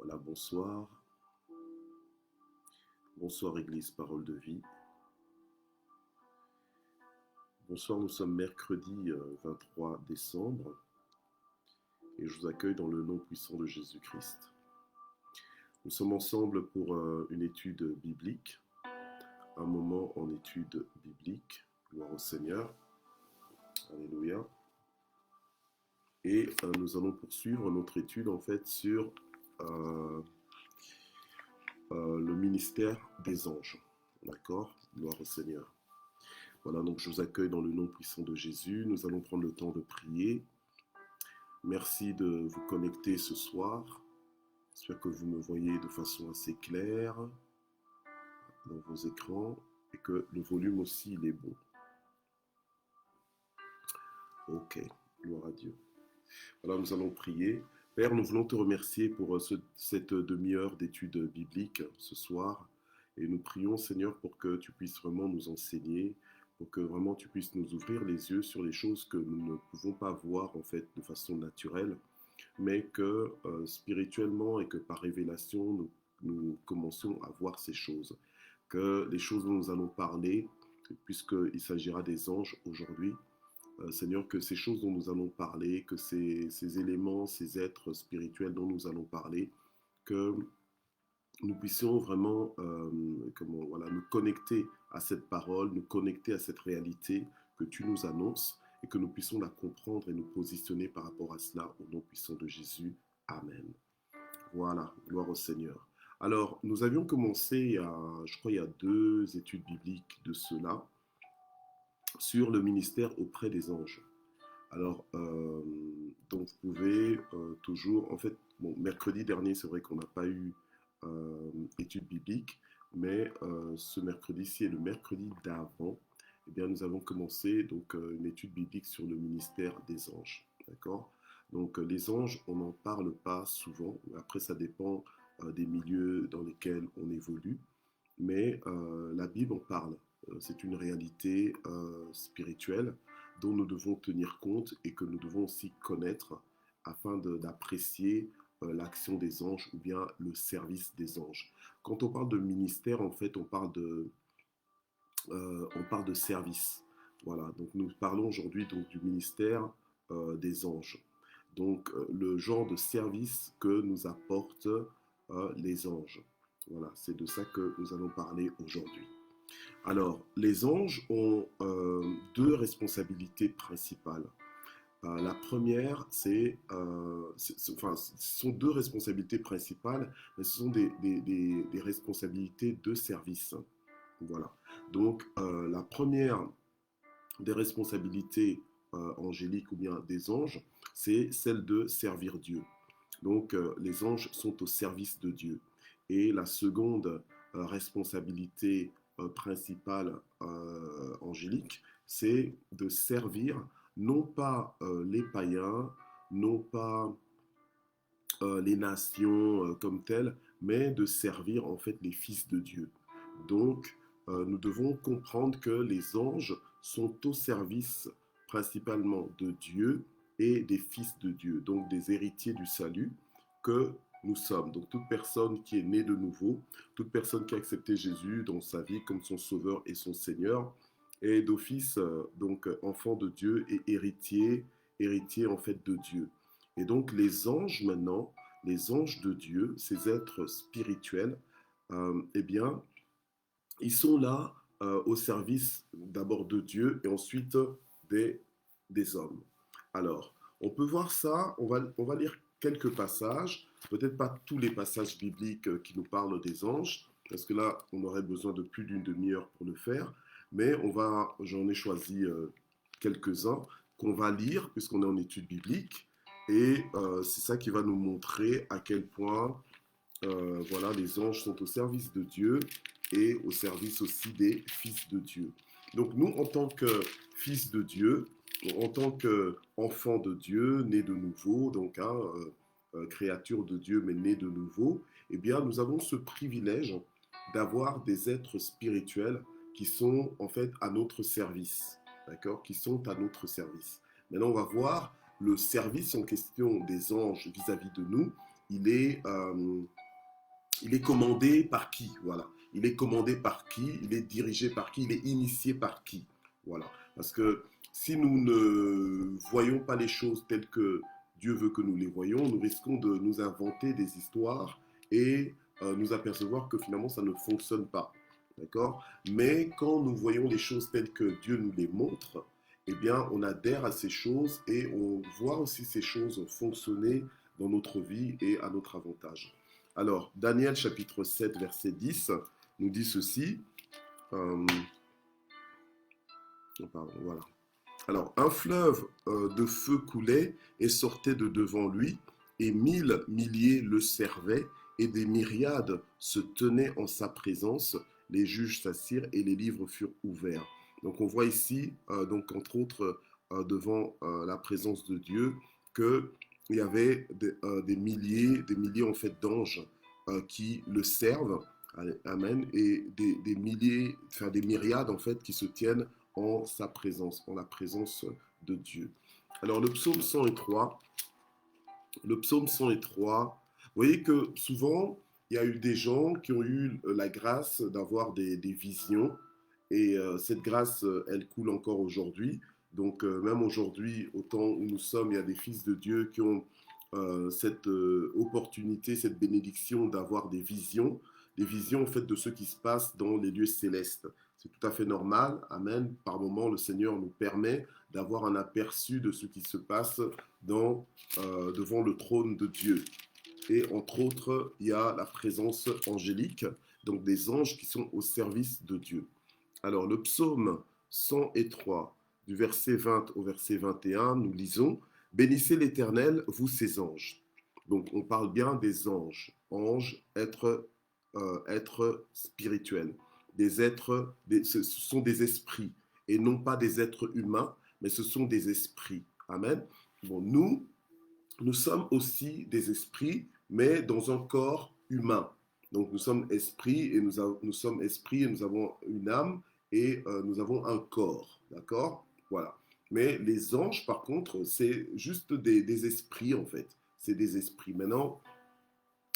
Voilà, bonsoir. Bonsoir Église, parole de vie. Bonsoir, nous sommes mercredi 23 décembre et je vous accueille dans le nom puissant de Jésus-Christ. Nous sommes ensemble pour une étude biblique, un moment en étude biblique, gloire au Seigneur, alléluia. Et nous allons poursuivre notre étude en fait sur le ministère des anges, d'accord, gloire au Seigneur. Voilà, donc je vous accueille dans le nom puissant de Jésus. Nous allons prendre le temps de prier. Merci de vous connecter ce soir. J'espère que vous me voyez de façon assez claire dans vos écrans et que le volume aussi il est bon. Ok, gloire à Dieu. Voilà, nous allons prier. Père, nous voulons te remercier pour cette demi-heure d'études bibliques ce soir. Et nous prions, Seigneur, pour que tu puisses vraiment nous enseigner, pour que vraiment tu puisses nous ouvrir les yeux sur les choses que nous ne pouvons pas voir en fait de façon naturelle, mais que spirituellement et que par révélation, nous commençons à voir ces choses. Que les choses dont nous allons parler, puisqu'il s'agira des anges aujourd'hui, Seigneur, que ces choses dont nous allons parler, que ces éléments, ces êtres spirituels dont nous allons parler, que nous puissions vraiment nous connecter à cette parole, nous connecter à cette réalité que tu nous annonces et que nous puissions la comprendre et nous positionner par rapport à cela au nom puissant de Jésus. Amen. Voilà, gloire au Seigneur. Alors, nous avions commencé, je crois, il y a 2 études bibliques de cela, sur le ministère auprès des anges. Alors, donc vous pouvez toujours, en fait, bon, mercredi dernier, c'est vrai qu'on n'a pas eu étude biblique, mais ce mercredi-ci et le mercredi d'avant, eh bien, nous avons commencé donc une étude biblique sur le ministère des anges, d'accord? Donc les anges, on n'en parle pas souvent. Après, ça dépend des milieux dans lesquels on évolue, mais la Bible en parle. C'est une réalité spirituelle dont nous devons tenir compte et que nous devons aussi connaître afin d'apprécier l'action des anges ou bien le service des anges. Quand on parle de ministère, en fait, on parle de service. Voilà, donc nous parlons aujourd'hui donc du ministère des anges. Donc le genre de service que nous apportent les anges. Voilà, c'est de ça que nous allons parler aujourd'hui. Alors, les anges ont 2 responsabilités principales. La première, ce sont 2 responsabilités principales, mais ce sont des responsabilités de service. Voilà. Donc, la première des responsabilités angéliques ou bien des anges, c'est celle de servir Dieu. Donc, les anges sont au service de Dieu. Et la seconde responsabilité principale angélique, c'est de servir non pas les païens, non pas les nations comme telles, mais de servir en fait les fils de Dieu. Donc, nous devons comprendre que les anges sont au service principalement de Dieu et des fils de Dieu, donc des héritiers du salut que nous sommes. Donc toute personne qui est née de nouveau, toute personne qui a accepté Jésus dans sa vie comme son sauveur et son Seigneur, est d'office donc enfant de Dieu et héritier en fait de Dieu. Et donc les anges maintenant, les anges de Dieu, ces êtres spirituels, eh bien, ils sont là au service d'abord de Dieu et ensuite des hommes. Alors, on peut voir ça, on va lire quelques passages, peut-être pas tous les passages bibliques qui nous parlent des anges, parce que là, on aurait besoin de plus d'une demi-heure pour le faire, mais j'en ai choisi quelques-uns qu'on va lire, puisqu'on est en étude biblique, et c'est ça qui va nous montrer à quel point voilà, les anges sont au service de Dieu et au service aussi des fils de Dieu. Donc nous, en tant que fils de Dieu, en tant qu'enfants de Dieu, nés de nouveau, donc créature de Dieu mais nés de nouveau, eh bien nous avons ce privilège d'avoir des êtres spirituels qui sont en fait à notre service, d'accord, qui sont à notre service. Maintenant, on va voir le service en question des anges vis-à-vis de nous. Il est il est commandé par qui? Voilà. Il est commandé par qui? Il est dirigé par qui? Il est initié par qui? Voilà. Parce que si nous ne voyons pas les choses telles que Dieu veut que nous les voyons, nous risquons de nous inventer des histoires et nous apercevoir que finalement ça ne fonctionne pas. D'accord? Mais quand nous voyons les choses telles que Dieu nous les montre, eh bien, on adhère à ces choses et on voit aussi ces choses fonctionner dans notre vie et à notre avantage. Alors, Daniel chapitre 7, verset 10 nous dit ceci. Euh, pardon, voilà. Alors, un fleuve de feu coulait et sortait de devant lui, et 1000 milliers le servaient, et des myriades se tenaient en sa présence. Les juges s'assirent et les livres furent ouverts. Donc, on voit ici, donc entre autres, devant la présence de Dieu, que il y avait des milliers en fait d'anges qui le servent. Amen. Et des milliers, enfin des myriades en fait qui se tiennent en sa présence, en la présence de Dieu. Alors le psaume 103, vous voyez que souvent, il y a eu des gens qui ont eu la grâce d'avoir des visions, et cette grâce, elle coule encore aujourd'hui. Donc même aujourd'hui, au temps où nous sommes, il y a des fils de Dieu qui ont cette opportunité, cette bénédiction d'avoir des visions en fait de ce qui se passe dans les lieux célestes. C'est tout à fait normal. Amen. Par moment, le Seigneur nous permet d'avoir un aperçu de ce qui se passe devant le trône de Dieu. Et entre autres, il y a la présence angélique, donc des anges qui sont au service de Dieu. Alors, le psaume 103, du verset 20 au verset 21, nous lisons « Bénissez l'Éternel, vous ses anges ». Donc, on parle bien des anges. Anges, êtres spirituels. Ce sont des esprits, et non pas des êtres humains, mais ce sont des esprits. Amen. Bon, nous sommes aussi des esprits, mais dans un corps humain. Donc nous sommes esprits et nous sommes esprits et nous avons une âme et nous avons un corps. D'accord? Voilà. Mais les anges, par contre, c'est juste des esprits en fait. C'est des esprits. Maintenant,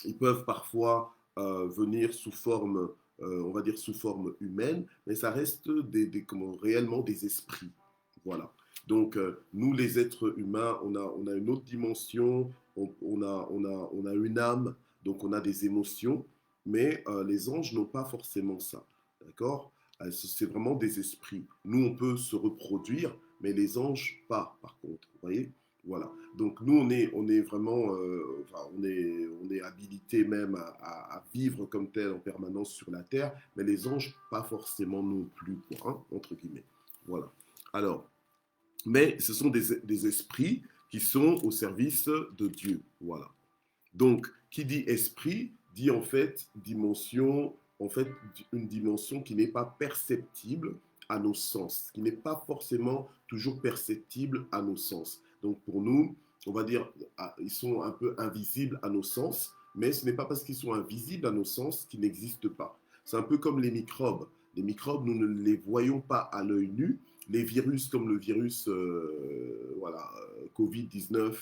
ils peuvent parfois venir sous forme, on va dire sous forme humaine, mais ça reste réellement des esprits. Voilà. Donc, nous, les êtres humains, on a une autre dimension, on a une âme, donc on a des émotions, mais les anges n'ont pas forcément ça. D'accord? C'est vraiment des esprits. Nous, on peut se reproduire, mais les anges, pas, par contre. Vous voyez? Voilà. Donc nous, on est vraiment, enfin, on est habilité même à vivre comme tel en permanence sur la terre, mais les anges, pas forcément non plus, quoi, hein, entre guillemets. Voilà. Alors, mais ce sont des esprits qui sont au service de Dieu. Voilà. Donc, qui dit esprit, dit en fait, une dimension qui n'est pas perceptible à nos sens, qui n'est pas forcément toujours perceptible à nos sens. Donc, pour nous, on va dire, ils sont un peu invisibles à nos sens, mais ce n'est pas parce qu'ils sont invisibles à nos sens qu'ils n'existent pas. C'est un peu comme les microbes. Les microbes, nous ne les voyons pas à l'œil nu. Les virus, comme le virus voilà, Covid-19,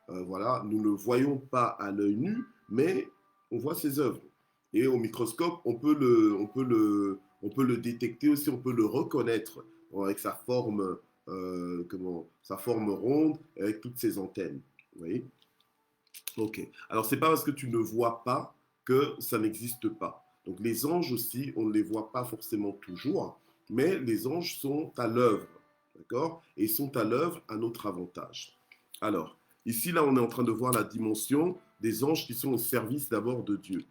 voilà, nous ne le voyons pas à l'œil nu, mais on voit ses œuvres. Et au microscope, on peut le détecter aussi, on peut le reconnaître avec sa forme ronde, avec toutes ses antennes. Vous voyez? Ok. Alors, c'est pas parce que tu ne vois pas que ça n'existe pas. Donc, les anges aussi, on ne les voit pas forcément toujours, mais les anges sont à l'œuvre, d'accord? Et ils sont à l'œuvre à notre avantage. Alors, ici, là, on est en train de voir la dimension des anges qui sont au service d'abord de Dieu.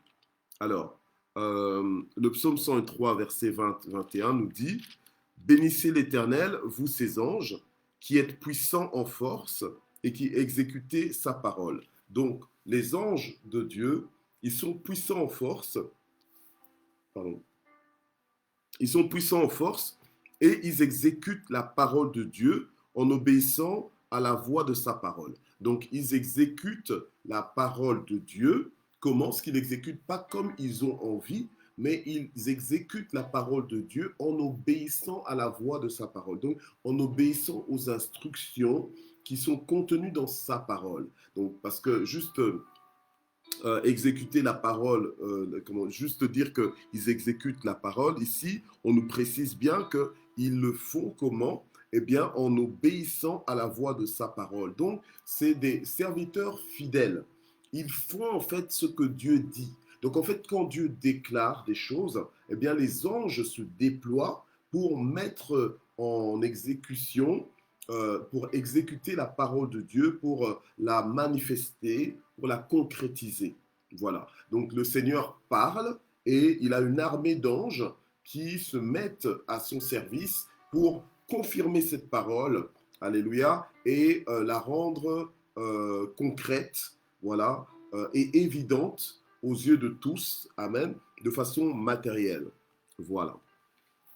Alors, le psaume 103, verset 21 nous dit « Bénissez l'Éternel, vous ses anges, qui êtes puissants en force et qui exécutez sa parole. » Donc, les anges de Dieu, ils sont puissants en force, pardon, ils sont puissants en force et ils exécutent la parole de Dieu en obéissant à la voix de sa parole. Donc, ils exécutent la parole de Dieu. Comment? Est-ce qu'ils n'exécutent pas comme ils ont envie, mais ils exécutent la parole de Dieu en obéissant à la voix de sa parole. Donc, en obéissant aux instructions qui sont contenues dans sa parole. Donc, parce que juste exécuter la parole, comment juste dire qu'ils exécutent la parole. Ici, on nous précise bien qu'ils le font comment? Eh bien, en obéissant à la voix de sa parole. Donc, c'est des serviteurs fidèles. Ils font en fait ce que Dieu dit. Donc, en fait, quand Dieu déclare des choses, eh bien, les anges se déploient pour mettre en exécution, pour exécuter la parole de Dieu, pour la manifester, pour la concrétiser. Voilà. Donc le Seigneur parle et il a une armée d'anges qui se mettent à son service pour confirmer cette parole, alléluia, et la rendre concrète, voilà, et évidente aux yeux de tous, amen, de façon matérielle. Voilà.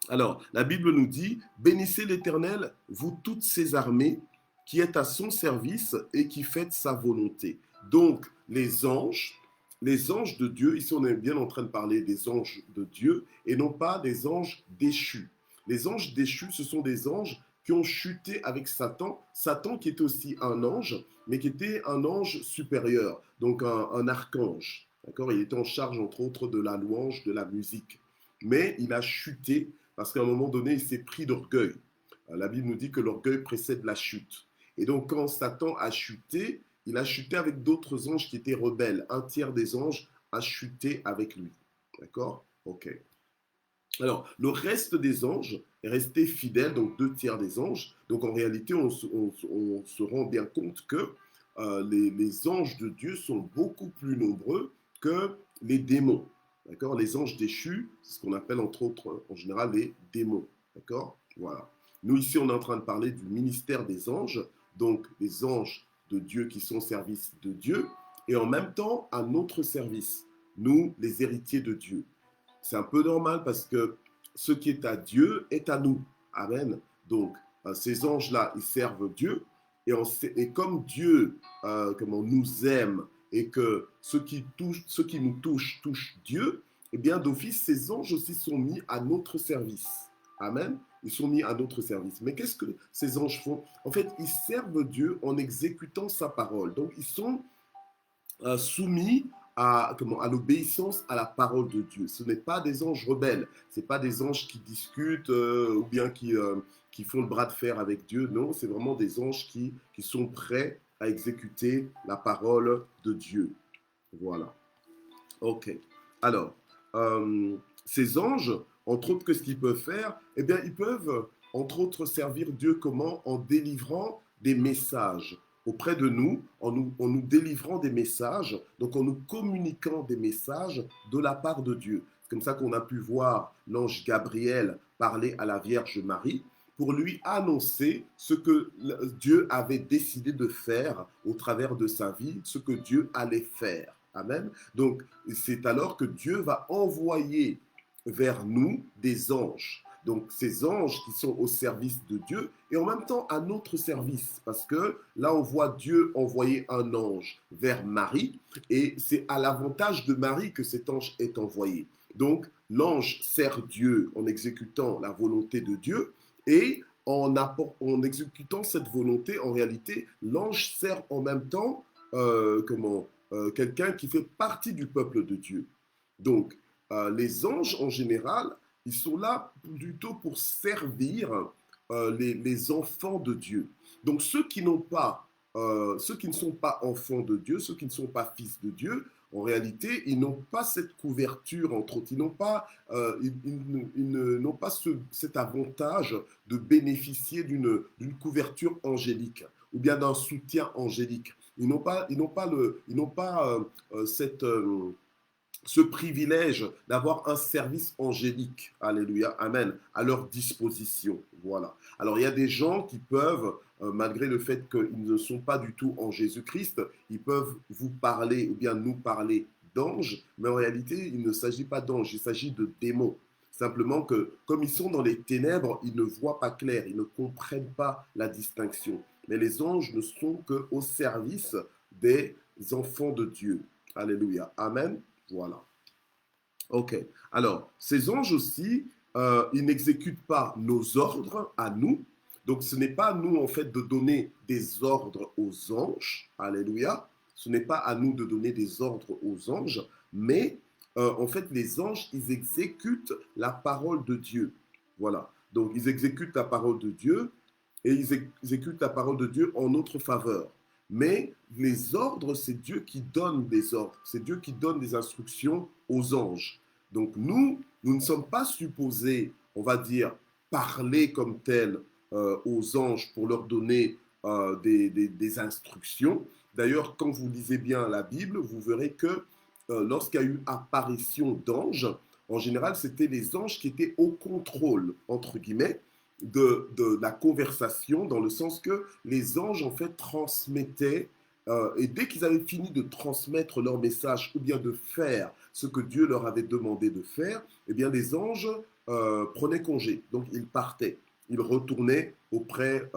Alors, la Bible nous dit, bénissez l'Éternel, vous toutes ses armées, qui êtes à son service et qui faites sa volonté. Donc, les anges de Dieu, ici on est bien en train de parler des anges de Dieu et non pas des anges déchus. Les anges déchus, ce sont des anges qui ont chuté avec Satan. Satan qui était aussi un ange, mais qui était un ange supérieur, donc un archange. D'accord? Il était en charge, entre autres, de la louange, de la musique. Mais il a chuté parce qu'à un moment donné, il s'est pris d'orgueil. La Bible nous dit que l'orgueil précède la chute. Et donc, quand Satan a chuté, il a chuté avec d'autres anges qui étaient rebelles. Un tiers des anges a chuté avec lui. D'accord? Ok. Alors, le reste des anges est resté fidèle, donc deux tiers des anges. Donc, en réalité, on se rend bien compte que les anges de Dieu sont beaucoup plus nombreux que les démons. D'accord? Les anges déchus, c'est ce qu'on appelle entre autres en général les démons. D'accord? Voilà. Nous, ici, on est en train de parler du ministère des anges, donc les anges de Dieu qui sont au service de Dieu, et en même temps à notre service, nous, les héritiers de Dieu. C'est un peu normal parce que ce qui est à Dieu est à nous. Amen. Donc, ces anges-là, ils servent Dieu. Et comme Dieu comment nous aime et que ce qui nous touche Dieu, eh bien, d'office, ces anges aussi sont mis à notre service. Amen. Ils sont mis à notre service. Mais qu'est-ce que ces anges font? En fait, ils servent Dieu en exécutant sa parole. Donc, ils sont soumis à l'obéissance à la parole de Dieu. Ce n'est pas des anges rebelles, ce n'est pas des anges qui discutent ou bien qui font le bras de fer avec Dieu. Non, c'est vraiment des anges qui sont prêts à exécuter la parole de Dieu. Voilà. Ok. Alors, ces anges, entre autres, qu'est-ce qu'ils peuvent faire? Eh bien, ils peuvent, entre autres, servir Dieu comment? En délivrant des messages auprès de nous, en nous délivrant des messages, donc en nous communiquant des messages de la part de Dieu. C'est comme ça qu'on a pu voir l'ange Gabriel parler à la Vierge Marie pour lui annoncer ce que Dieu avait décidé de faire au travers de sa vie, ce que Dieu allait faire. Amen. Donc, c'est alors que Dieu va envoyer vers nous des anges. Donc, ces anges qui sont au service de Dieu et en même temps à notre service. Parce que là, on voit Dieu envoyer un ange vers Marie et c'est à l'avantage de Marie que cet ange est envoyé. Donc, l'ange sert Dieu en exécutant la volonté de Dieu et en exécutant cette volonté, en réalité, l'ange sert en même temps quelqu'un qui fait partie du peuple de Dieu. Donc, les anges, en général, ils sont là plutôt pour servir les enfants de Dieu. Donc, ceux qui ne sont pas enfants de Dieu, ceux qui ne sont pas fils de Dieu, en réalité, ils n'ont pas cette couverture, entre autres. Ils n'ont pas, n'ont pas cet avantage de bénéficier d'une couverture angélique ou bien d'un soutien angélique. Ils n'ont pas, ce privilège d'avoir un service angélique, alléluia, amen, à leur disposition. Voilà. Alors il y a des gens qui peuvent, malgré le fait qu'ils ne sont pas du tout en Jésus-Christ, ils peuvent vous parler ou bien nous parler d'anges, mais en réalité, il ne s'agit pas d'anges, il s'agit de démons. Simplement que, comme ils sont dans les ténèbres, ils ne voient pas clair, ils ne comprennent pas la distinction. Mais les anges ne sont qu'au service des enfants de Dieu. Alléluia. Amen. Voilà. Ok. Alors, ces anges aussi, ils n'exécutent pas nos ordres à nous. Donc, ce n'est pas à nous, en fait, de donner des ordres aux anges. Alléluia. Ce n'est pas à nous de donner des ordres aux anges, mais en fait, les anges, ils exécutent la parole de Dieu. Voilà. Donc, ils exécutent la parole de Dieu et ils exécutent la parole de Dieu en notre faveur. Mais les ordres, c'est Dieu qui donne des ordres. C'est Dieu qui donne des instructions aux anges. Donc, nous ne sommes pas supposés, on va dire, parler comme tel aux anges pour leur donner des instructions. D'ailleurs, quand vous lisez bien la Bible, vous verrez que lorsqu'il y a eu apparition d'anges, en général, c'était les anges qui étaient au contrôle, entre guillemets, de la conversation, dans le sens que les anges, en fait, transmettaient, et dès qu'ils avaient fini de transmettre leur message, ou bien de faire ce que Dieu leur avait demandé de faire, eh bien, les anges prenaient congé. Donc, ils partaient. Ils retournaient auprès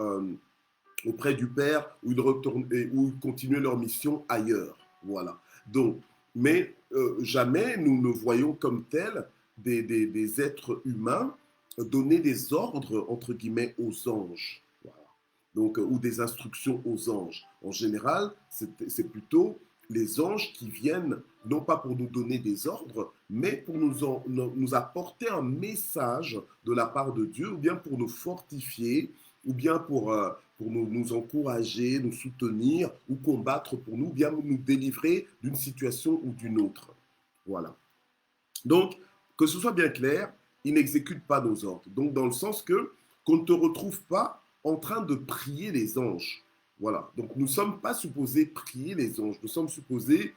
du Père, où ils continuaient leur mission ailleurs. Voilà. Donc, mais jamais nous ne voyons comme tel des êtres humains donner des ordres, entre guillemets, aux anges. Voilà. Donc, ou des instructions aux anges. En général, c'est plutôt les anges qui viennent, non pas pour nous donner des ordres, mais pour nous apporter un message de la part de Dieu, ou bien pour nous fortifier, ou bien pour nous encourager, nous soutenir, ou combattre pour nous, ou bien nous délivrer d'une situation ou d'une autre. Voilà. Donc, que ce soit bien clair, ils n'exécutent pas nos ordres. Donc, dans le sens que qu'on ne te retrouve pas en train de prier les anges. Voilà. Donc, nous ne sommes pas supposés prier les anges. Nous sommes supposés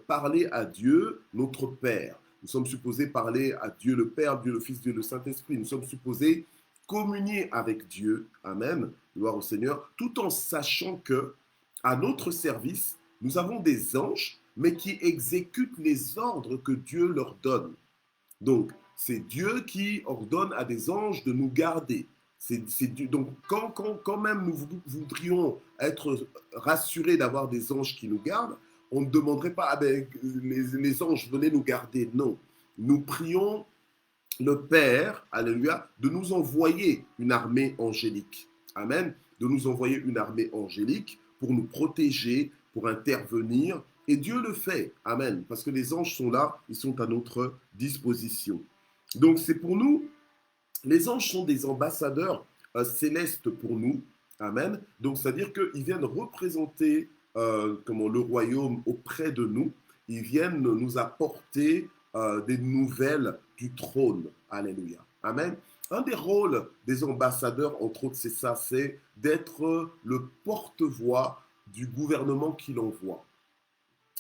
parler à Dieu, notre Père. Nous sommes supposés parler à Dieu le Père, Dieu le Fils, Dieu le Saint-Esprit. Nous sommes supposés communier avec Dieu. Amen. Gloire au Seigneur. Tout en sachant que, à notre service, nous avons des anges, mais qui exécutent les ordres que Dieu leur donne. Donc, c'est Dieu qui ordonne à des anges de nous garder. Donc, quand même nous voudrions être rassurés d'avoir des anges qui nous gardent, on ne demanderait pas, ah ben, les anges venaient nous garder. Non. Nous prions le Père, alléluia, de nous envoyer une armée angélique. Amen. De nous envoyer une armée angélique pour nous protéger, pour intervenir. Et Dieu le fait. Amen. Parce que les anges sont là, ils sont à notre disposition. Donc c'est pour nous, les anges sont des ambassadeurs célestes pour nous. Amen. Donc c'est-à-dire qu'ils viennent représenter le royaume auprès de nous. Ils viennent nous apporter des nouvelles du trône. Alléluia. Amen. Un des rôles des ambassadeurs, entre autres, c'est ça, c'est d'être le porte-voix du gouvernement qu'il envoie.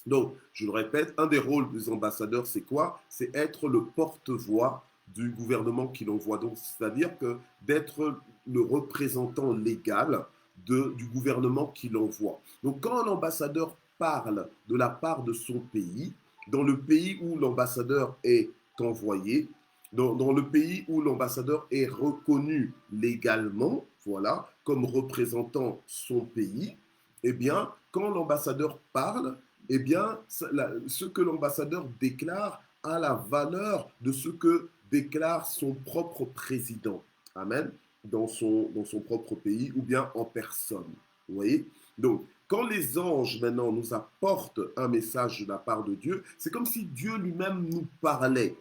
Donc, je le répète, un des rôles des ambassadeurs, c'est quoi? C'est être le porte-voix du gouvernement qu'il envoie. Donc, c'est-à-dire que d'être le représentant légal du gouvernement qu'il envoie. Donc, quand un ambassadeur parle de la part de son pays, dans le pays où l'ambassadeur est envoyé, dans le pays où l'ambassadeur est reconnu légalement, voilà, comme représentant son pays, eh bien, quand l'ambassadeur parle, eh bien, ce que l'ambassadeur déclare a la valeur de ce que déclare son propre président. Amen. Dans son propre pays ou bien en personne. Vous voyez? Donc, quand les anges maintenant nous apportent un message de la part de Dieu, c'est comme si Dieu lui-même nous parlait.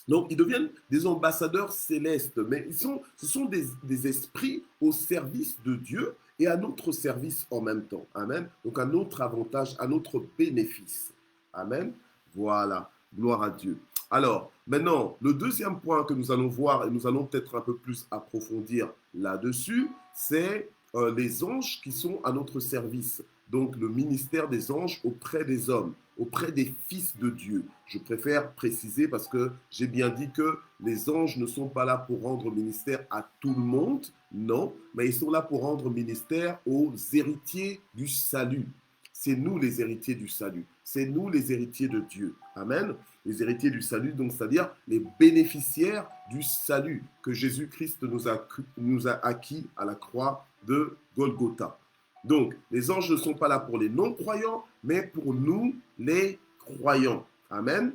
Donc, ils deviennent des ambassadeurs célestes, mais ce sont des esprits au service de Dieu et à notre service en même temps. Amen. Donc, à notre avantage, à notre bénéfice. Amen. Voilà. Gloire à Dieu. Alors, maintenant, le deuxième point que nous allons voir, et nous allons peut-être un peu plus approfondir là-dessus, c'est les anges qui sont à notre service. Donc, le ministère des anges auprès des hommes, auprès des fils de Dieu. Je préfère préciser parce que j'ai bien dit que les anges ne sont pas là pour rendre ministère à tout le monde, non, mais ils sont là pour rendre ministère aux héritiers du salut. C'est nous les héritiers du salut. C'est nous les héritiers de Dieu. Amen. Les héritiers du salut, donc c'est-à-dire les bénéficiaires du salut que Jésus-Christ nous a acquis à la croix de Golgotha. Donc, les anges ne sont pas là pour les non-croyants, mais pour nous, les croyants. Amen.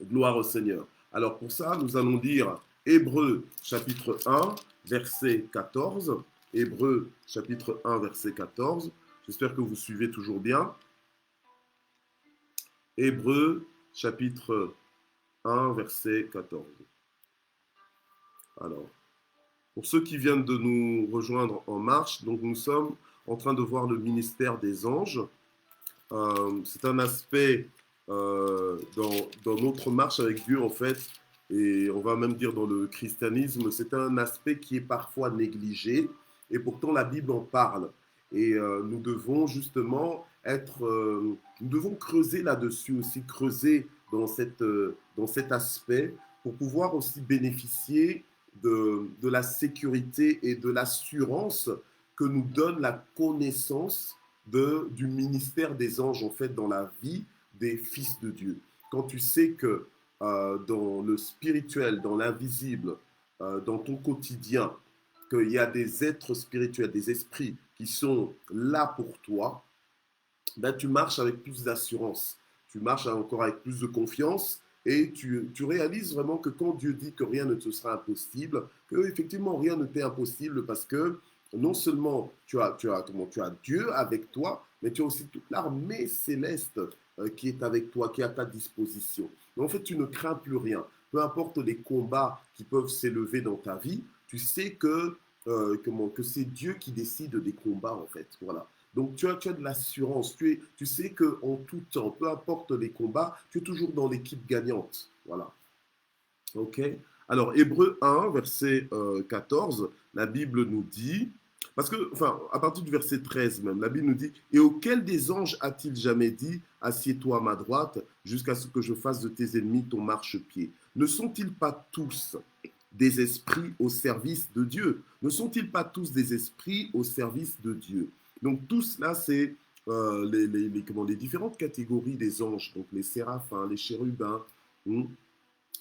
Gloire au Seigneur. Alors, pour ça, nous allons lire Hébreux chapitre 1, verset 14. Hébreux chapitre 1, verset 14. J'espère que vous suivez toujours bien. Hébreux, chapitre 1, verset 14. Alors, pour ceux qui viennent de nous rejoindre en marche, donc nous sommes en train de voir le ministère des anges. C'est un aspect dans notre marche avec Dieu, en fait, et on va même dire dans le christianisme, c'est un aspect qui est parfois négligé, et pourtant la Bible en parle. Et nous devons justement nous devons creuser là-dessus aussi, creuser dans cet aspect pour pouvoir aussi bénéficier de la sécurité et de l'assurance que nous donne la connaissance du ministère des anges, en fait, dans la vie des fils de Dieu. Quand tu sais que dans le spirituel, dans l'invisible, dans ton quotidien, qu'il y a des êtres spirituels, des esprits qui sont là pour toi, ben, tu marches avec plus d'assurance, tu marches encore avec plus de confiance et tu réalises vraiment que quand Dieu dit que rien ne te sera impossible, que effectivement rien ne t'est impossible parce que non seulement tu as Dieu avec toi, mais tu as aussi toute l'armée céleste qui est avec toi, qui est à ta disposition. Donc en fait, tu ne crains plus rien. Peu importe les combats qui peuvent s'élever dans ta vie, tu sais que c'est Dieu qui décide des combats, en fait. Voilà. Donc tu as de l'assurance, tu sais qu'en tout temps, peu importe les combats, tu es toujours dans l'équipe gagnante. Voilà. Ok. Alors Hébreux 1, verset 14, la Bible nous dit, parce que, enfin, à partir du verset 13 même, la Bible nous dit, et auquel des anges a-t-il jamais dit, assieds-toi à ma droite, jusqu'à ce que je fasse de tes ennemis ton marchepied? Ne sont-ils pas tous des esprits au service de Dieu? Ne sont-ils pas tous des esprits au service de Dieu? Donc tous là, c'est les différentes catégories des anges, donc les séraphins, les chérubins,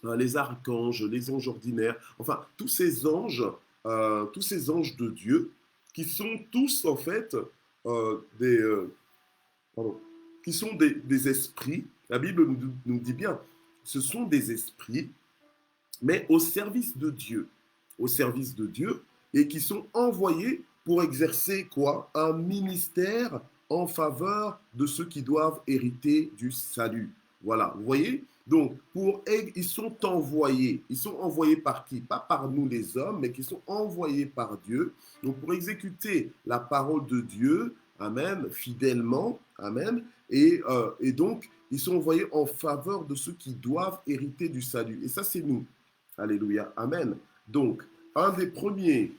les archanges, les anges ordinaires, enfin tous ces anges de Dieu qui sont tous en fait des, pardon, qui sont des esprits. La Bible nous dit bien, ce sont des esprits, mais au service de Dieu, et qui sont envoyés pour exercer quoi? Un ministère en faveur de ceux qui doivent hériter du salut. Voilà, vous voyez? Donc, ils sont envoyés par qui? Pas par nous les hommes, mais qui sont envoyés par Dieu, donc pour exécuter la parole de Dieu, amen, fidèlement, amen, et donc, ils sont envoyés en faveur de ceux qui doivent hériter du salut. Et ça, c'est nous. Alléluia. Amen. Donc, un des premiers,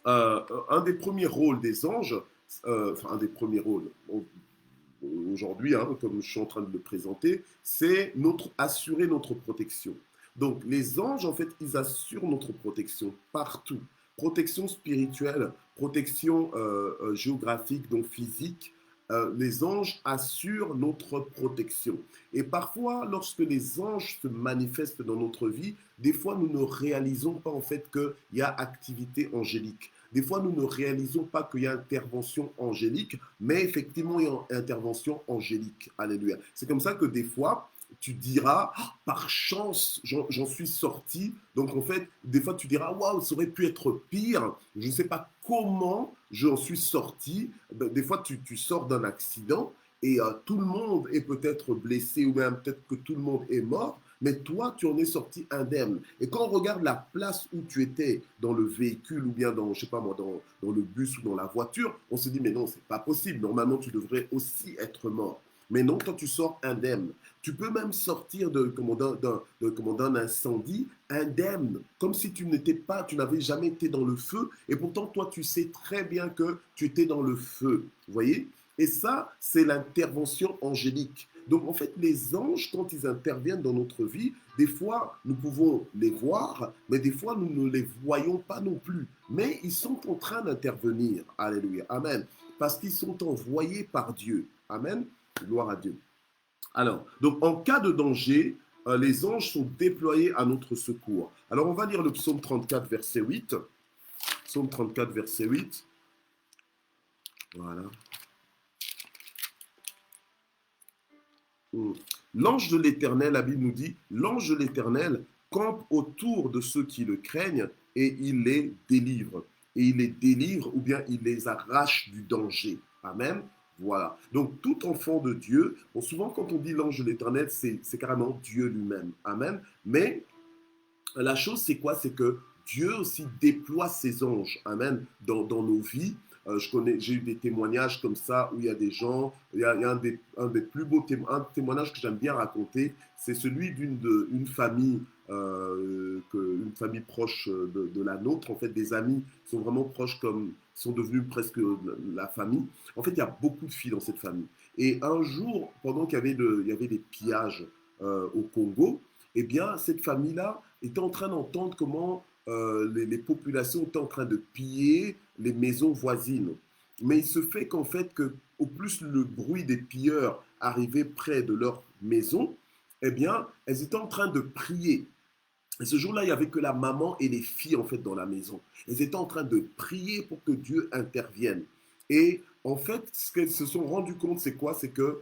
un des premiers rôles des anges, enfin, un des premiers rôles, aujourd'hui, hein, comme je suis en train de le présenter, c'est assurer notre protection. Donc, les anges, en fait, ils assurent notre protection partout. Protection spirituelle, protection géographique, donc physique. Les anges assurent notre protection. Et parfois, lorsque les anges se manifestent dans notre vie, des fois, nous ne réalisons pas en fait qu'il y a activité angélique. Des fois, nous ne réalisons pas qu'il y a intervention angélique, mais effectivement, il y a intervention angélique. Alléluia. C'est comme ça que des fois, tu diras, ah, par chance, j'en suis sorti. Donc, en fait, des fois, tu diras, waouh, ça aurait pu être pire. Je ne sais pas comment j'en suis sorti. Des fois, tu sors d'un accident et tout le monde est peut-être blessé ou même peut-être que tout le monde est mort, mais toi, tu en es sorti indemne. Et quand on regarde la place où tu étais dans le véhicule ou bien dans, je sais pas moi, dans le bus ou dans la voiture, on se dit, mais non, c'est pas possible. Normalement, tu devrais aussi être mort. Mais non, quand tu sors indemne, tu peux même sortir d'un incendie indemne, comme si tu n'avais jamais été dans le feu, et pourtant toi tu sais très bien que tu étais dans le feu, vous voyez? Et ça, c'est l'intervention angélique. Donc en fait, les anges, quand ils interviennent dans notre vie, des fois nous pouvons les voir, mais des fois nous ne les voyons pas non plus. Mais ils sont en train d'intervenir. Alléluia. Amen. Parce qu'ils sont envoyés par Dieu. Amen. Gloire à Dieu. Alors, donc en cas de danger, les anges sont déployés à notre secours. Alors on va lire le psaume 34, verset 8. Psaume 34, verset 8. Voilà. L'ange de l'Éternel, la Bible nous dit, l'ange de l'Éternel campe autour de ceux qui le craignent et il les délivre. Et il les délivre ou bien il les arrache du danger. Amen. Voilà. Donc, tout enfant de Dieu, bon, souvent quand on dit l'ange de l'Éternel, c'est carrément Dieu lui-même. Amen. Mais la chose, c'est quoi? C'est que Dieu aussi déploie ses anges, amen, dans nos vies. J'ai eu des témoignages comme ça où il y a des gens, il y a un des plus beaux témoignages, un témoignage que j'aime bien raconter, c'est celui une famille, une famille proche de la nôtre, en fait des amis qui sont vraiment proches comme sont devenus presque la famille. En fait, il y a beaucoup de filles dans cette famille. Et un jour, pendant il y avait des pillages au Congo, eh bien, cette famille-là était en train d'entendre comment les populations étaient en train de piller les maisons voisines. Mais il se fait qu'en fait, au plus le bruit des pilleurs arrivait près de leur maison, eh bien, elles étaient en train de prier. Et ce jour-là, il n'y avait que la maman et les filles en fait dans la maison. Elles étaient en train de prier pour que Dieu intervienne. Et en fait, ce qu'elles se sont rendues compte, c'est quoi? C'est que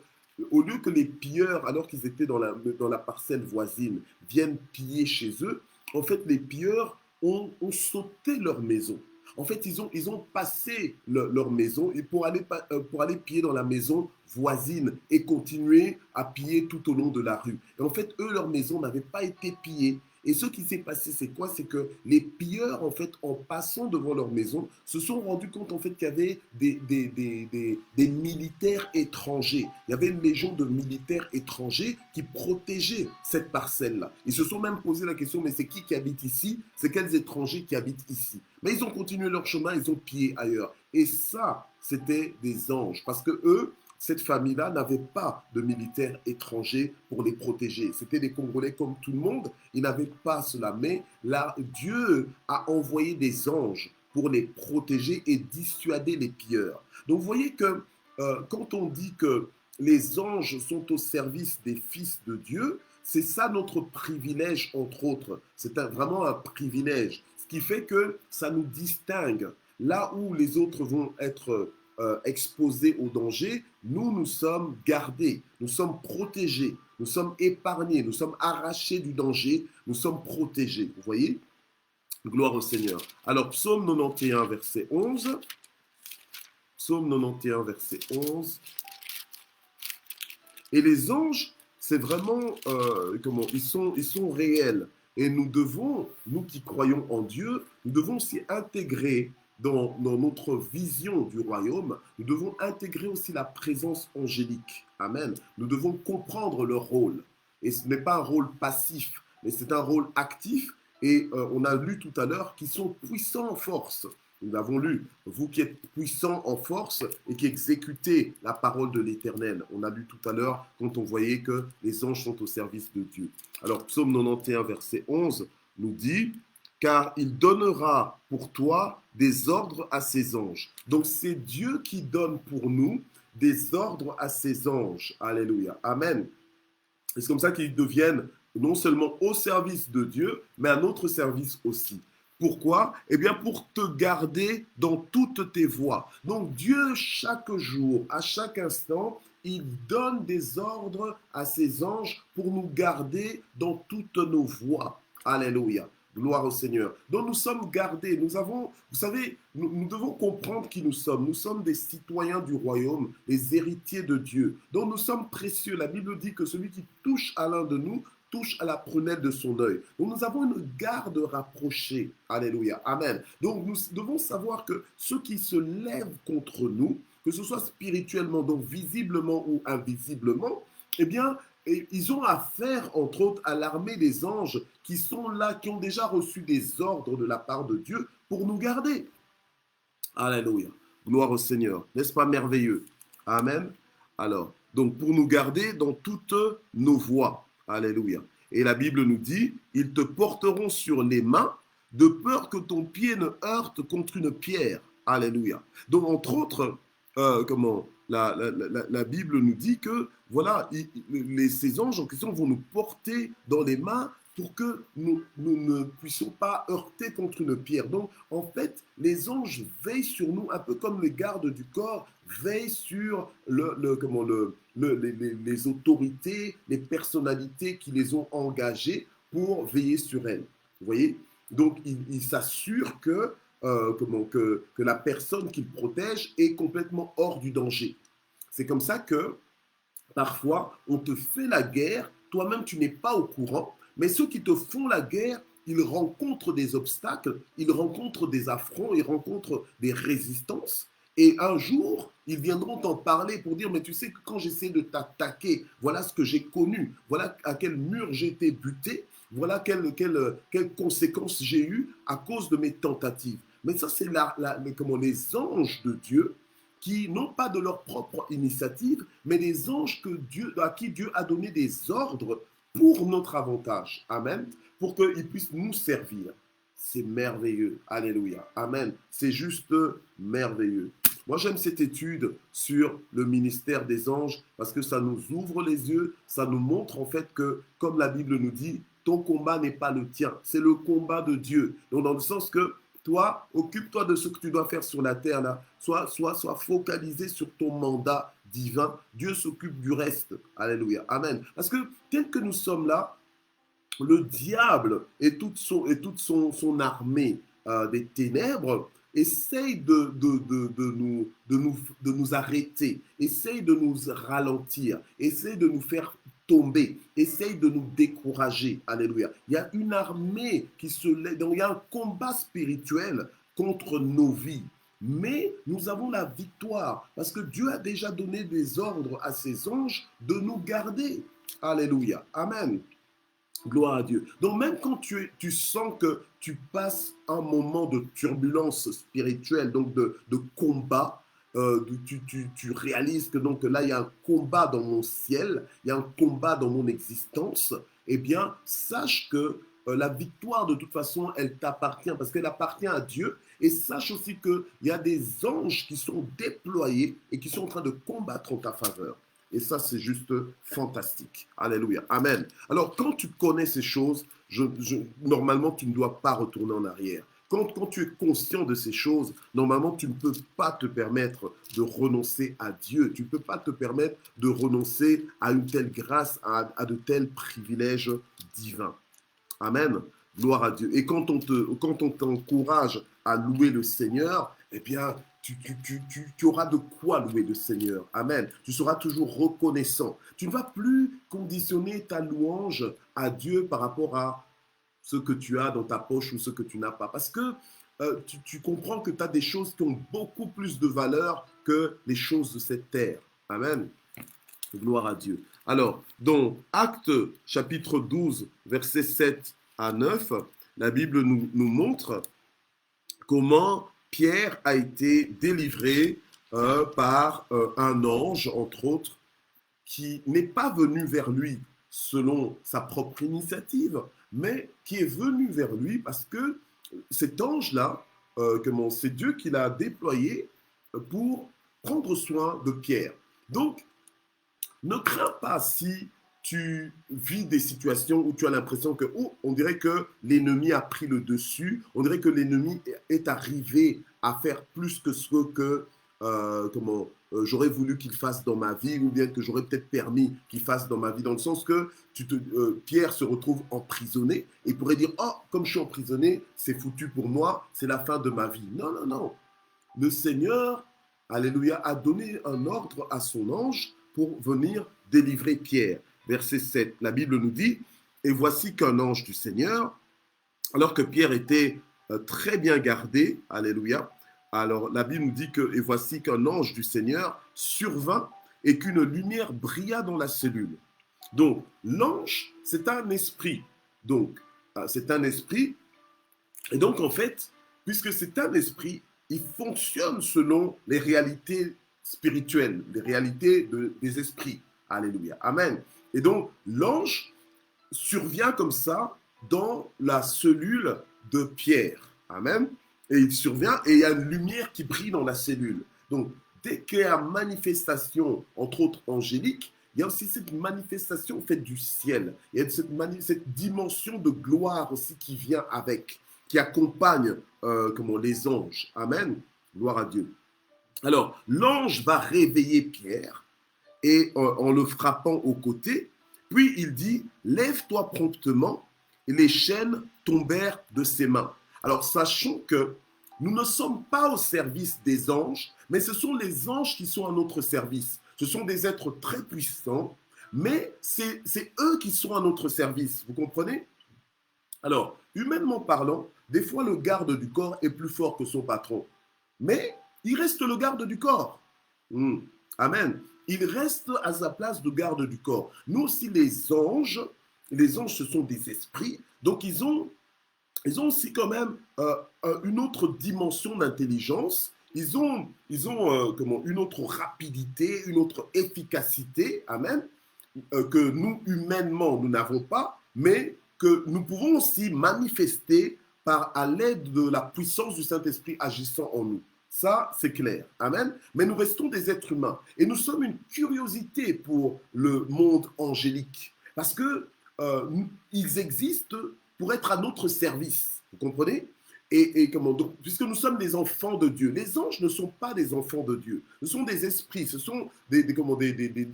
au lieu que les pilleurs, alors qu'ils étaient dans la parcelle voisine, viennent piller chez eux, en fait, les pilleurs ont sauté leur maison. En fait, ils ont passé leur maison et pour aller piller dans la maison voisine et continuer à piller tout au long de la rue. Et en fait, eux, leur maison n'avait pas été pillée. Et ce qui s'est passé, c'est quoi? C'est que les pilleurs, en fait, en passant devant leur maison, se sont rendus compte, en fait, qu'il y avait des militaires étrangers. Il y avait une légion de militaires étrangers qui protégeaient cette parcelle-là. Ils se sont même posé la question, mais c'est qui habite ici? C'est quels étrangers qui habitent ici? Mais ils ont continué leur chemin, ils ont pillé ailleurs. Et ça, c'était des anges. Parce que eux, cette famille-là n'avait pas de militaires étrangers pour les protéger. C'était des Congolais comme tout le monde. Ils n'avaient pas cela. Mais là, Dieu a envoyé des anges pour les protéger et dissuader les pilleurs. Donc vous voyez que quand on dit que les anges sont au service des fils de Dieu, c'est ça notre privilège, entre autres. C'est vraiment un privilège. Ce qui fait que ça nous distingue. Là où les autres vont être exposés au danger, nous sommes gardés, nous sommes protégés, nous sommes épargnés, nous sommes arrachés du danger, nous sommes protégés. Vous voyez? Gloire au Seigneur. Alors, psaume 91, verset 11. Psaume 91, verset 11. Et les anges, c'est vraiment, ils sont réels. Et nous devons, nous qui croyons en Dieu, nous devons s'y intégrer dans notre vision du royaume. Nous devons intégrer aussi la présence angélique. Amen. Nous devons comprendre leur rôle. Et ce n'est pas un rôle passif, mais c'est un rôle actif. Et on a lu tout à l'heure qu'ils sont puissants en force. Nous l'avons lu. Vous qui êtes puissants en force et qui exécutez la parole de l'Éternel. On a lu tout à l'heure quand on voyait que les anges sont au service de Dieu. Alors, psaume 91, verset 11 nous dit, car il donnera pour toi des ordres à ses anges. Donc, c'est Dieu qui donne pour nous des ordres à ses anges. Alléluia. Amen. Et c'est comme ça qu'ils deviennent non seulement au service de Dieu, mais à notre service aussi. Pourquoi? Eh bien, pour te garder dans toutes tes voies. Donc, Dieu, chaque jour, à chaque instant, il donne des ordres à ses anges pour nous garder dans toutes nos voies. Alléluia. Gloire au Seigneur. Donc nous sommes gardés. Nous avons, vous savez, nous devons comprendre qui nous sommes. Nous sommes des citoyens du royaume, des héritiers de Dieu. Donc nous sommes précieux. La Bible dit que celui qui touche à l'un de nous touche à la prunelle de son œil. Donc nous avons une garde rapprochée. Alléluia. Amen. Donc nous devons savoir que ceux qui se lèvent contre nous, que ce soit spirituellement, donc visiblement ou invisiblement, eh bien, et ils ont affaire, entre autres, à l'armée des anges qui sont là, qui ont déjà reçu des ordres de la part de Dieu pour nous garder. Alléluia. Gloire au Seigneur. N'est-ce pas merveilleux? Amen. Alors, donc pour nous garder dans toutes nos voies. Alléluia. Et la Bible nous dit, ils te porteront sur les mains de peur que ton pied ne heurte contre une pierre. Alléluia. Donc, entre autres, la Bible nous dit que, voilà, ces anges en question vont nous porter dans les mains pour que nous ne puissions pas heurter contre une pierre. Donc, en fait, les anges veillent sur nous, un peu comme les gardes du corps veillent sur les autorités, les personnalités qui les ont engagées pour veiller sur elles. Vous voyez? Donc, ils s'assurent que la personne qu'ils protègent est complètement hors du danger. C'est comme ça que parfois, on te fait la guerre, toi-même tu n'es pas au courant, mais ceux qui te font la guerre, ils rencontrent des obstacles, ils rencontrent des affronts, ils rencontrent des résistances. Et un jour, ils viendront t'en parler pour dire, mais tu sais que quand j'essaie de t'attaquer, voilà ce que j'ai connu, voilà à quel mur j'ai été buté, voilà quelles conséquences j'ai eues à cause de mes tentatives. Mais ça, c'est comment, les anges de Dieu qui, non pas de leur propre initiative, mais des anges à qui Dieu a donné des ordres pour notre avantage. Amen. Pour qu'ils puissent nous servir. C'est merveilleux. Alléluia. Amen. C'est juste merveilleux. Moi, j'aime cette étude sur le ministère des anges parce que ça nous ouvre les yeux, ça nous montre en fait que, comme la Bible nous dit, ton combat n'est pas le tien, c'est le combat de Dieu. Donc, dans le sens que toi, occupe-toi de ce que tu dois faire sur la terre, là. Sois focalisé sur ton mandat divin. Dieu s'occupe du reste. Alléluia. Amen. Parce que tel que nous sommes là, le diable et toute son armée des ténèbres essaye de nous arrêter, essaye de nous ralentir, essaye de nous faire tomber, essaye de nous décourager. Alléluia. Il y a une armée qui se lève, donc il y a un combat spirituel contre nos vies. Mais nous avons la victoire parce que Dieu a déjà donné des ordres à ses anges de nous garder. Alléluia. Amen. Gloire à Dieu. Donc même quand tu sens que tu passes un moment de turbulence spirituelle, donc de combat, tu réalises que donc là, il y a un combat dans mon ciel, il y a un combat dans mon existence, eh bien, sache que la victoire, de toute façon, elle t'appartient parce qu'elle appartient à Dieu. Et sache aussi qu'il y a des anges qui sont déployés et qui sont en train de combattre en ta faveur. Et ça, c'est juste fantastique. Alléluia. Amen. Alors, quand tu connais ces choses, normalement, tu ne dois pas retourner en arrière. Quand tu es conscient de ces choses, normalement, tu ne peux pas te permettre de renoncer à Dieu. Tu ne peux pas te permettre de renoncer à une telle grâce, à de tels privilèges divins. Amen. Gloire à Dieu. Et quand on t'encourage à louer le Seigneur, eh bien, tu auras de quoi louer le Seigneur. Amen. Tu seras toujours reconnaissant. Tu ne vas plus conditionner ta louange à Dieu par rapport à ce que tu as dans ta poche ou ce que tu n'as pas. Parce que tu comprends que tu as des choses qui ont beaucoup plus de valeur que les choses de cette terre. Amen. Gloire à Dieu. Alors, dans Actes chapitre 12, versets 7 à 9, la Bible nous montre comment Pierre a été délivré par un ange, entre autres, qui n'est pas venu vers lui selon sa propre initiative, mais qui est venu vers lui parce que cet ange-là, c'est Dieu qui l'a déployé pour prendre soin de Pierre. Donc, ne crains pas si tu vis des situations où tu as l'impression que, on dirait que l'ennemi a pris le dessus, on dirait que l'ennemi est arrivé à faire plus que ce que j'aurais voulu qu'il fasse dans ma vie, ou bien que j'aurais peut-être permis qu'il fasse dans ma vie, dans le sens que Pierre se retrouve emprisonné et pourrait dire, oh, comme je suis emprisonné, c'est foutu pour moi, c'est la fin de ma vie. Non, non, non. Le Seigneur, alléluia, a donné un ordre à son ange pour venir délivrer Pierre. Verset 7, la Bible nous dit, et voici qu'un ange du Seigneur, alors que Pierre était très bien gardé, alléluia, alors la Bible nous dit que, et voici qu'un ange du Seigneur survint et qu'une lumière brilla dans la cellule. Donc, l'ange, c'est un esprit. Donc, c'est un esprit, et donc en fait, puisque c'est un esprit, il fonctionne selon les réalités spirituelles, les réalités des esprits. Alléluia. Amen. Et donc, l'ange survient comme ça dans la cellule de Pierre. Amen. Et il survient et il y a une lumière qui brille dans la cellule. Donc, dès qu'il y a manifestation, entre autres angélique, il y a aussi cette manifestation faite du ciel. Il y a cette dimension de gloire aussi qui vient avec, qui accompagne les anges. Amen. Gloire à Dieu. Alors, l'ange va réveiller Pierre et en le frappant au côté, puis il dit, lève-toi promptement, et les chaînes tombèrent de ses mains. Alors, sachons que nous ne sommes pas au service des anges, mais ce sont les anges qui sont à notre service. Ce sont des êtres très puissants, mais c'est eux qui sont à notre service. Vous comprenez? Alors, humainement parlant, des fois le garde du corps est plus fort que son patron. Mais il reste le garde du corps. Hmm. Amen. Il reste à sa place de garde du corps. Nous aussi, les anges, ce sont des esprits. Donc, ils ont aussi quand même une autre dimension d'intelligence. Comment, une autre rapidité, une autre efficacité, amen, que nous, humainement, nous n'avons pas, mais que nous pouvons aussi manifester à l'aide de la puissance du Saint-Esprit agissant en nous. Ça, c'est clair. Amen. Mais nous restons des êtres humains. Et nous sommes une curiosité pour le monde angélique. Parce que ils existent pour être à notre service. Vous comprenez? Comment donc, puisque nous sommes des enfants de Dieu, les anges ne sont pas des enfants de Dieu. Ce sont des esprits, ce sont des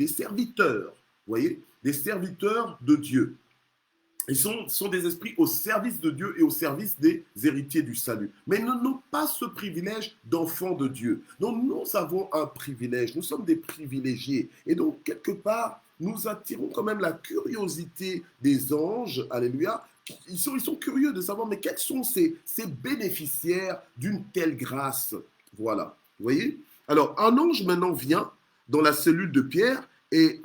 serviteurs. Vous voyez? Des serviteurs de Dieu. Ils sont des esprits au service de Dieu et au service des héritiers du salut. Mais ils n'ont pas ce privilège d'enfants de Dieu. Donc nous avons un privilège, nous sommes des privilégiés. Et donc quelque part, nous attirons quand même la curiosité des anges, alléluia. Ils sont curieux de savoir, mais quels sont ces bénéficiaires d'une telle grâce? Voilà, vous voyez? Alors un ange maintenant vient dans la cellule de Pierre et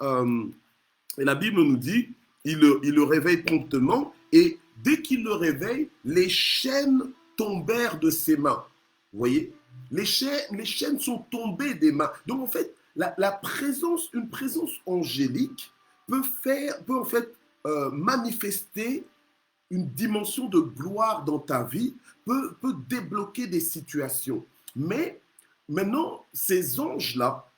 la Bible nous dit, il le réveille promptement et dès qu'il le réveille, les chaînes tombèrent de ses mains. Vous voyez? Les chaînes sont tombées des mains. Donc en fait, une présence angélique peut en fait manifester une dimension de gloire dans ta vie, peut débloquer des situations. Mais maintenant, ces anges-là,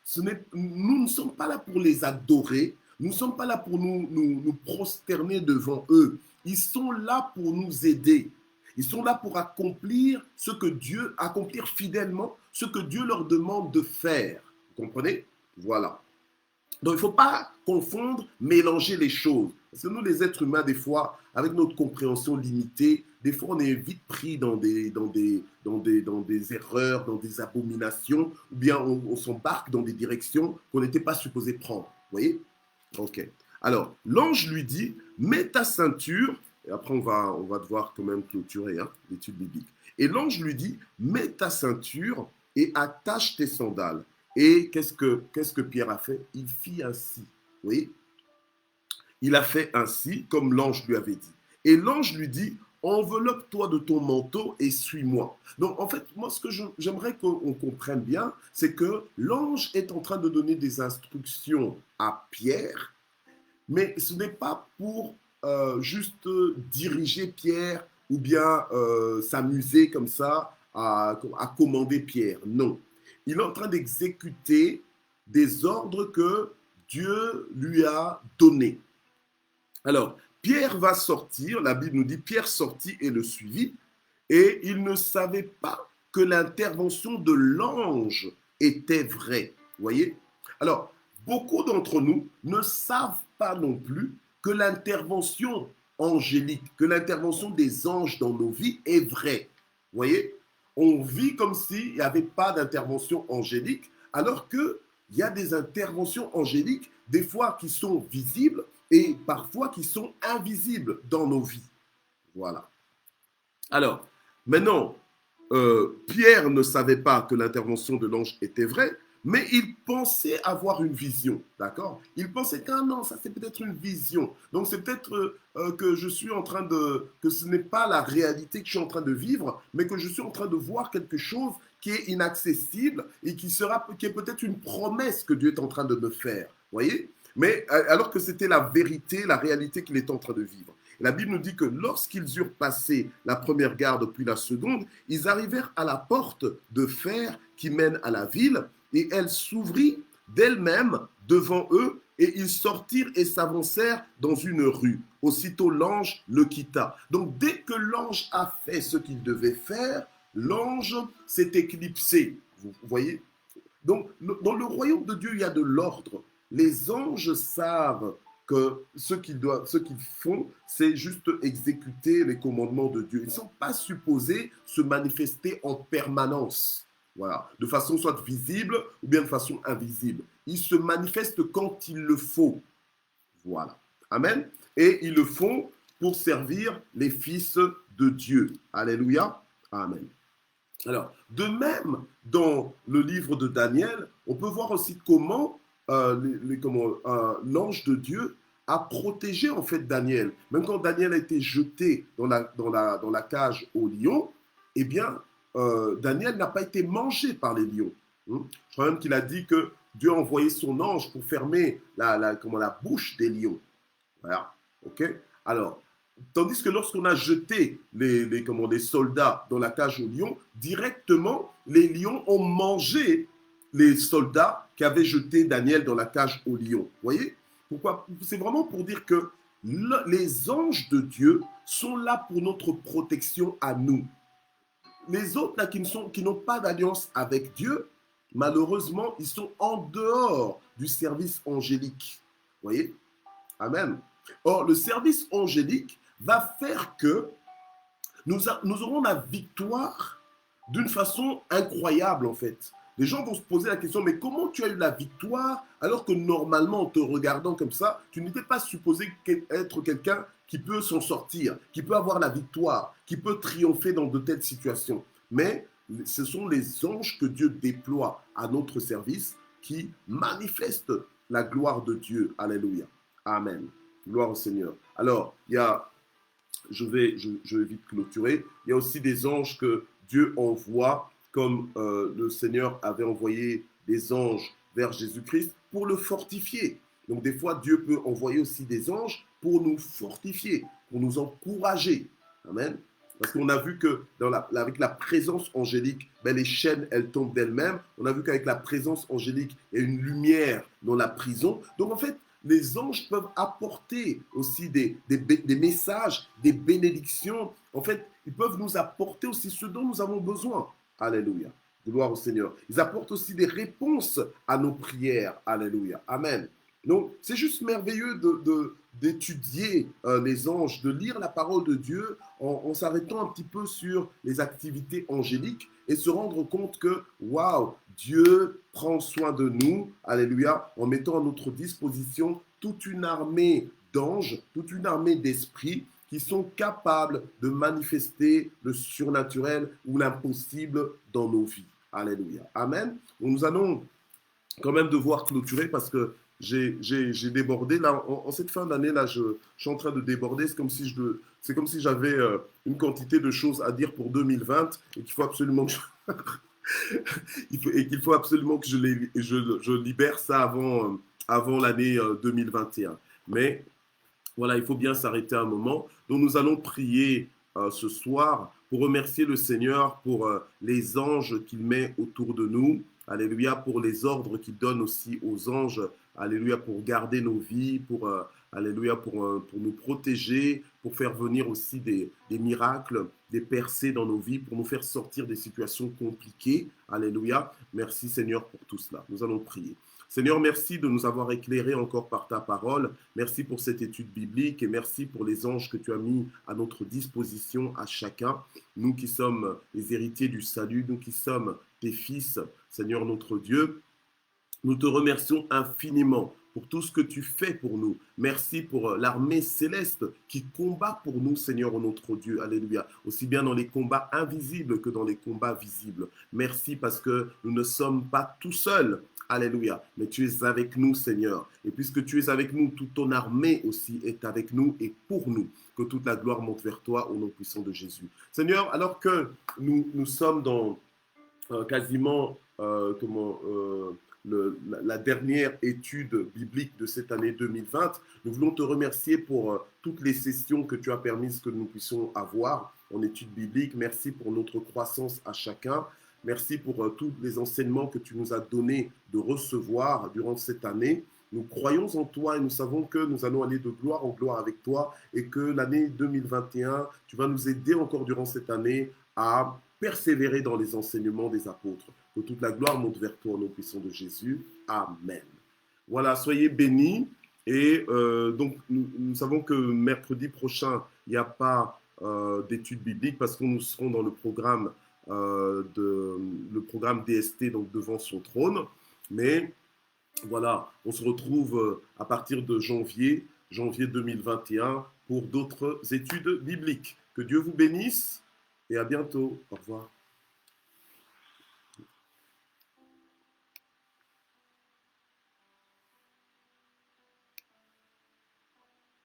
nous ne sommes pas là pour les adorer, nous ne sommes pas là pour nous prosterner devant eux. Ils sont là pour nous aider. Ils sont là pour accomplir fidèlement ce que Dieu leur demande de faire. Vous comprenez? Voilà. Donc, il ne faut pas confondre, mélanger les choses. Parce que nous, les êtres humains, des fois, avec notre compréhension limitée, des fois, on est vite pris dans des erreurs, dans des abominations, ou bien on s'embarque dans des directions qu'on n'était pas supposé prendre. Vous voyez? Ok. Alors, l'ange lui dit, mets ta ceinture, et après on va devoir quand même clôturer l'étude biblique. Et l'ange lui dit, mets ta ceinture et attache tes sandales. Et qu'est-ce que Pierre a fait? Il fit ainsi. Vous voyez? Il a fait ainsi, comme l'ange lui avait dit. Et l'ange lui dit, enveloppe-toi de ton manteau et suis-moi. Donc, en fait, moi, ce que j'aimerais qu'on comprenne bien, c'est que l'ange est en train de donner des instructions à Pierre, mais ce n'est pas pour juste diriger Pierre ou bien s'amuser comme ça à commander Pierre. Non. Il est en train d'exécuter des ordres que Dieu lui a donnés. Alors, Pierre va sortir, la Bible nous dit, Pierre sortit et le suivit, et il ne savait pas que l'intervention de l'ange était vraie. Vous voyez? Alors, beaucoup d'entre nous ne savent pas non plus que l'intervention angélique, que l'intervention des anges dans nos vies est vraie. Vous voyez? On vit comme s'il n'y avait pas d'intervention angélique, alors qu'il y a des interventions angéliques, des fois qui sont visibles, et parfois qui sont invisibles dans nos vies. Voilà. Alors, maintenant, Pierre ne savait pas que l'intervention de l'ange était vraie, mais il pensait avoir une vision, d'accord? Il pensait qu'un non, ça c'est peut-être une vision. Donc c'est peut-être que je suis en train que ce n'est pas la réalité que je suis en train de vivre, mais que je suis en train de voir quelque chose qui est inaccessible et qui est peut-être une promesse que Dieu est en train de me faire. Voyez? Mais alors que c'était la vérité, la réalité qu'il est en train de vivre. La Bible nous dit que lorsqu'ils eurent passé la première garde puis la seconde, ils arrivèrent à la porte de fer qui mène à la ville et elle s'ouvrit d'elle-même devant eux et ils sortirent et s'avancèrent dans une rue. Aussitôt l'ange le quitta. Donc dès que l'ange a fait ce qu'il devait faire, l'ange s'est éclipsé. Vous voyez? Donc dans le royaume de Dieu, il y a de l'ordre. Les anges savent que ce qu'ils font, c'est juste exécuter les commandements de Dieu. Ils ne sont pas supposés se manifester en permanence. Voilà, de façon soit visible ou bien de façon invisible. Ils se manifestent quand il le faut. Voilà. Amen. Et ils le font pour servir les fils de Dieu. Alléluia. Amen. Alors, de même, dans le livre de Daniel, on peut voir aussi comment, l'ange de Dieu a protégé en fait Daniel. Même quand Daniel a été jeté dans la cage au lion, eh bien, Daniel n'a pas été mangé par les lions. Je crois même qu'il a dit que Dieu a envoyé son ange pour fermer la bouche des lions. Voilà. OK? Alors, tandis que lorsqu'on a jeté les soldats dans la cage aux lions, directement, les lions ont mangé les soldats qui avaient jeté Daniel dans la cage aux lions. Vous voyez? Pourquoi? C'est vraiment pour dire que les anges de Dieu sont là pour notre protection à nous. Les autres là, qui n'ont pas d'alliance avec Dieu, malheureusement, ils sont en dehors du service angélique. Vous voyez? Amen. Or, le service angélique va faire que nous aurons la victoire d'une façon incroyable, en fait. Les gens vont se poser la question, mais comment tu as eu la victoire alors que normalement, en te regardant comme ça, tu n'étais pas supposé être quelqu'un qui peut s'en sortir, qui peut avoir la victoire, qui peut triompher dans de telles situations. Mais ce sont les anges que Dieu déploie à notre service qui manifestent la gloire de Dieu. Alléluia. Amen. Gloire au Seigneur. Alors, je vais vite clôturer. Il y a aussi des anges que Dieu envoie, comme le Seigneur avait envoyé des anges vers Jésus-Christ pour le fortifier. Donc, des fois, Dieu peut envoyer aussi des anges pour nous fortifier, pour nous encourager. Amen. Parce qu'on a vu que avec la présence angélique, les chaînes, elles tombent d'elles-mêmes. On a vu qu'avec la présence angélique, il y a une lumière dans la prison. Donc, en fait, les anges peuvent apporter aussi des messages, des bénédictions. En fait, ils peuvent nous apporter aussi ce dont nous avons besoin. Alléluia. Gloire au Seigneur. Ils apportent aussi des réponses à nos prières. Alléluia. Amen. Donc, c'est juste merveilleux d'étudier les anges, de lire la parole de Dieu en s'arrêtant un petit peu sur les activités angéliques et se rendre compte que, waouh, Dieu prend soin de nous, alléluia, en mettant à notre disposition toute une armée d'anges, toute une armée d'esprits qui sont capables de manifester le surnaturel ou l'impossible dans nos vies. Alléluia. Amen. Donc nous allons quand même devoir clôturer parce que j'ai débordé. Là, en cette fin d'année, là, je suis en train de déborder. C'est comme si j'avais une quantité de choses à dire pour 2020 et qu'il faut absolument que qu'il faut absolument que je libère ça avant l'année 2021. Mais voilà, il faut bien s'arrêter un moment. Donc nous allons prier ce soir pour remercier le Seigneur pour les anges qu'il met autour de nous. Alléluia, pour les ordres qu'il donne aussi aux anges. Alléluia, pour garder nos vies, alléluia, pour nous protéger, pour faire venir aussi des miracles, des percées dans nos vies, pour nous faire sortir des situations compliquées. Alléluia. Merci Seigneur pour tout cela. Nous allons prier. Seigneur, merci de nous avoir éclairés encore par ta parole. Merci pour cette étude biblique et merci pour les anges que tu as mis à notre disposition à chacun. Nous qui sommes les héritiers du salut, nous qui sommes tes fils, Seigneur notre Dieu, nous te remercions infiniment pour tout ce que tu fais pour nous. Merci pour l'armée céleste qui combat pour nous, Seigneur notre Dieu. Alléluia. Aussi bien dans les combats invisibles que dans les combats visibles. Merci parce que nous ne sommes pas tout seuls. Alléluia. Mais tu es avec nous, Seigneur. Et puisque tu es avec nous, toute ton armée aussi est avec nous et pour nous. Que toute la gloire monte vers toi au nom puissant de Jésus. Seigneur, alors que nous sommes dans quasiment la dernière étude biblique de cette année 2020, nous voulons te remercier pour toutes les sessions que tu as permises que nous puissions avoir en études bibliques. Merci pour notre croissance à chacun. Merci pour tous les enseignements que tu nous as donnés de recevoir durant cette année. Nous croyons en toi et nous savons que nous allons aller de gloire en gloire avec toi et que l'année 2021, tu vas nous aider encore durant cette année à persévérer dans les enseignements des apôtres. Que toute la gloire monte vers toi au nom puissant de Jésus. Amen. Voilà, soyez bénis. Et donc, nous savons que mercredi prochain, il n'y a pas d'études bibliques parce que nous serons dans le programme le programme DST donc devant son trône. Mais voilà, on se retrouve à partir de janvier 2021 pour d'autres études bibliques. Que Dieu vous bénisse et à bientôt. Au revoir.